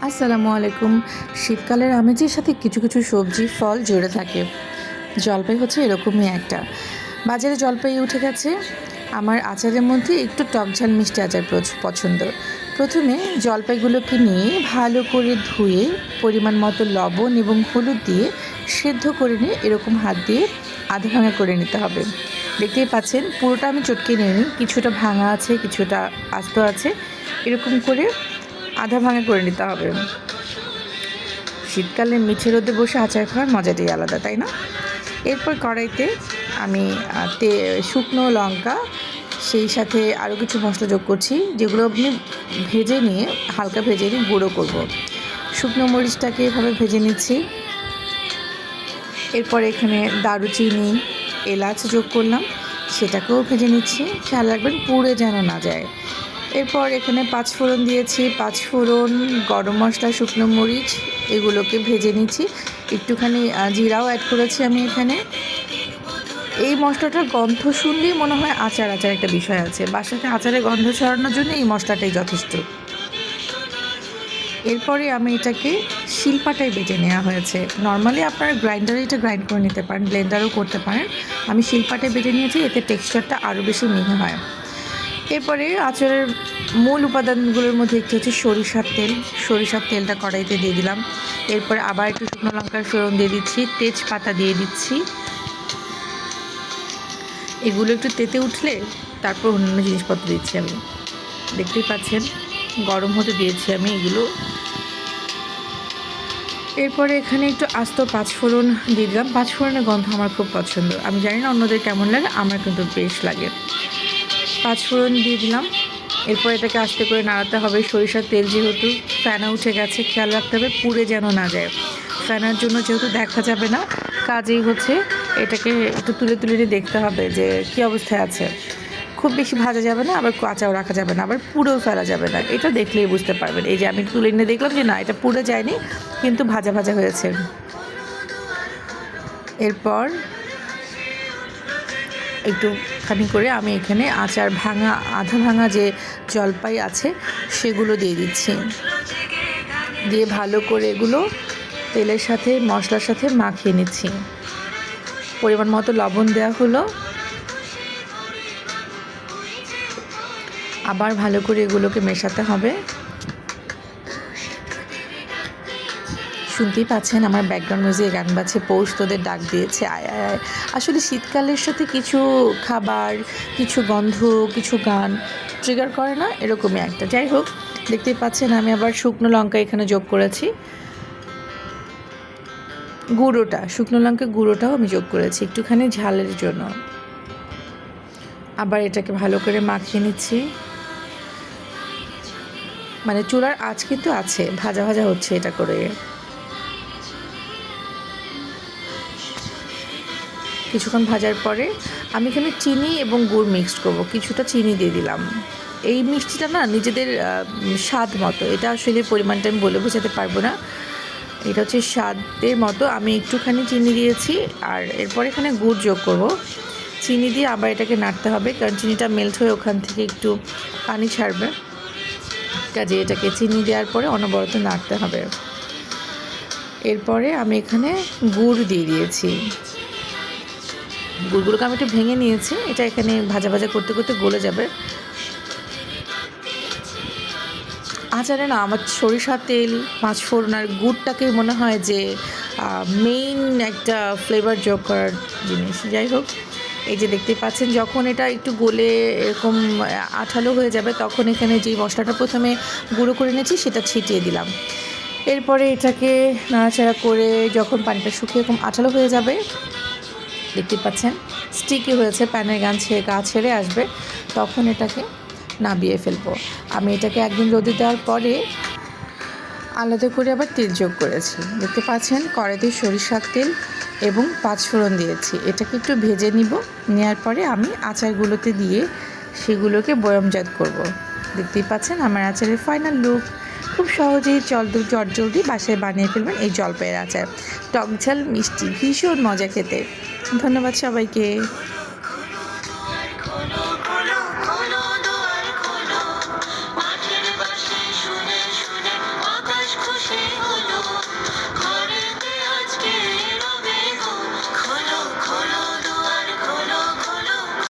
আসসালামু আলাইকুম। শীতকালের আমেজের সাথে কিছু কিছু সবজি ফল জুড়ে থাকে। জলপাই হচ্ছে এরকমই একটা। বাজারে জলপাই উঠে গেছে। আমার আচারের মধ্যে একটু টক ঝাল মিষ্টি আচার পছন্দ। প্রথমে জলপাইগুলোকে নিয়ে ভালো করে ধুয়ে পরিমাণ মতো লবণ এবং হলুদ দিয়ে সেদ্ধ করে নিয়ে এরকম হাত দিয়ে আধা ভাঙা করে নিতে হবে। দেখতেই পাচ্ছেন পুরোটা আমি চটকে নিইনি, কিছুটা ভাঙা আছে কিছুটা আস্ত আছে, এরকম করে আধা ভাঙা করে নিতে হবে। শীতকালে মিঠে রোদে বসে আচার খাওয়ার মজাটাই আলাদা, তাই না? এরপর কড়াইতে আমি শুকনো লঙ্কা, সেই সাথে আরও কিছু মশলা যোগ করছি, যেগুলো আপনি ভেজে নিয়ে হালকা ভেজে নিয়ে গুঁড়ো করব। শুকনো মরিচটাকে এভাবে ভেজে নিচ্ছি। এরপর এখানে দারুচিনি, এলাচ যোগ করলাম, সেটাকেও ভেজে নিচ্ছি। খেয়াল রাখবেন পুড়ে যেন না যায়। এরপর এখানে পাঁচফোড়ন দিয়েছি, পাঁচফোড়ন, গরম মশলা, শুকনো মরিচ এগুলোকে ভেজে নিচ্ছি। একটুখানি জিরাও অ্যাড করেছি আমি এখানে। এই মশলাটার গন্ধ শুনলেই মনে হয় আচার একটা বিষয় আছে। বাসাতে আচারের গন্ধ ছড়ানোর জন্য এই মশলাটাই যথেষ্ট। এরপরে আমি এটাকে শিলপাটায় বেটে নেওয়া হয়েছে। নর্মালি আপনারা গ্রাইন্ডারে এটা গ্রাইন্ড করে নিতে পারেন, ব্লেন্ডারও করতে পারেন। আমি শিলপাটায় বেটে নিয়েছি, এতে টেক্সচারটা আরও বেশি মিহি হয়। এরপরে আচারের মূল উপাদানগুলোর মধ্যে একটি হচ্ছে সরিষার তেলটা কড়াইতে দিয়ে দিলাম। এরপরে আবার একটু শুকনো লঙ্কার ফোড়ন দিয়ে দিচ্ছি, তেজপাতা দিয়ে দিচ্ছি। এগুলো একটু তেতে উঠলে তারপর অন্যান্য জিনিসপত্র দিচ্ছি আমি। দেখতেই পাচ্ছেন গরম হতে দিয়েছি আমি এগুলো। এরপরে এখানে একটু আস্ত পাঁচফোড়ন দিয়ে দিলাম। পাঁচফোড়নের গন্ধ আমার খুব পছন্দ। আমি জানি না অন্যদের কেমন লাগে, আমার কিন্তু বেশ লাগে। পাঁচফোড়ন দিয়ে দিলাম। এরপর এটাকে আস্তে করে নাড়াতে হবে। সরিষার তেল যেহেতু ফেনা উঠে গেছে, খেয়াল রাখতে হবে পুড়ে যেন না যায়। ফেনার জন্য যেহেতু দেখা যাবে না, কাজেই হচ্ছে এটাকে একটু তুলে তুলে নিয়ে দেখতে হবে যে কী অবস্থায় আছে। খুব বেশি ভাজা যাবে না, আবার কাঁচাও রাখা যাবে না, আবার পুড়েও ফেলা যাবে না। এটা দেখলেই বুঝতে পারবেন। এই যে আমি তুলে নিয়ে দেখলাম যে না, এটা পুড়ে যায়নি, কিন্তু ভাজা ভাজা হয়েছে। এরপর একটুখানি করে আমি এখানে আধা ভাঙা যে জলপাই আছে সেগুলো দিয়ে দিচ্ছি। দিয়ে ভালো করে এগুলো তেলের সাথে মশলার সাথে মাখিয়ে নিচ্ছি। পরিমাণ মতো লবণ দেওয়া হলো। আবার ভালো করে এগুলোকে মেশাতে হবে। শুনতেই পাচ্ছেন আমার ব্যাকগ্রাউন্ড মিউজিকে গান বাজছে, পৌষ তোদের ডাক দিয়েছে আয় আয় আয়। আসলে শীতকালের সাথে কিছু খাবার, কিছু গন্ধ, কিছু গান ট্রিগার করে না, এরকমই একটা। যাই হোক, দেখতেই পাচ্ছেন আমি আবার শুকনো লঙ্কা এখানে যোগ করেছি। শুকনো লঙ্কা গুঁড়োটাও আমি যোগ করেছি একটুখানি ঝালের জন্য। আবার এটাকে ভালো করে মাখিয়ে নিচ্ছি। মানে চুলার আঁচ কিন্তু আছে, ভাজা ভাজা হচ্ছে এটা করে। কিছুক্ষণ ভাজার পরে আমি এখানে চিনি এবং গুড় মিক্সড করবো। কিছুটা চিনি দিয়ে দিলাম। এই মিষ্টিটা না নিজেদের স্বাদ মতো, এটা আসলে পরিমাণটা আমি বলে বোঝাতে পারবো না। এটা হচ্ছে স্বাদের মতো। আমি একটুখানি চিনি দিয়েছি, আর এরপর এখানে গুড় যোগ করব। চিনি দিয়ে আবার এটাকে নাড়তে হবে, কারণ চিনিটা মেল্ট হয়ে ওখান থেকে একটু পানি ছাড়বে। কাজে এটাকে চিনি দেওয়ার পরে অনবরত নাড়তে হবে। এরপরে আমি এখানে গুড় দিয়ে দিয়েছি। গুড়গুলোকে আমি একটু ভেঙে নিয়েছি। এটা এখানে ভাজা ভাজা করতে করতে গলে যাবে। আচারে না আমার সরিষার তেল, পাঁচফোড়ন আর গুড়টাকে মনে হয় যে মেইন একটা ফ্লেভার যোগ করার জিনিস। যাই হোক, এই যে দেখতে পাচ্ছেন যখন এটা একটু গলে এরকম আঠালো হয়ে যাবে, তখন এখানে যেই মশলাটা প্রথমে গুঁড়ো করে নিয়েছি সেটা ছিটিয়ে দিলাম। এরপরে এটাকে নাড়াচাড়া করে যখন পানিটা শুকিয়ে এরকম আঠালো হয়ে যাবে, দেখতে পাচ্ছেন স্টিকি হয়েছে, প্যানের গা ছেড়ে আসবে, তখন এটাকে নামিয়ে ফেলবো। আমি এটাকে একদিন রোদে দেওয়ার পরে আলাদা করে আবার তেল যোগ করেছি। দেখতে পাচ্ছেন কড়াইতে সরিষার তেল এবং পাঁচফোড়ন দিয়েছি। এটাকে একটু ভেজে নেওয়ার পরে আমি আচারগুলোতে দিয়ে সেগুলোকে বয়মজাত করব। দেখতেই পাচ্ছেন আমার আচারের ফাইনাল লুক। খুব সহজেই চটজলদি বাসায় বানিয়ে ফেলবেন এই জলপাইয়ের আচার। টক ঝাল মিষ্টি, ভীষণ মজা খেতে। ধন্যবাদ সবাইকে।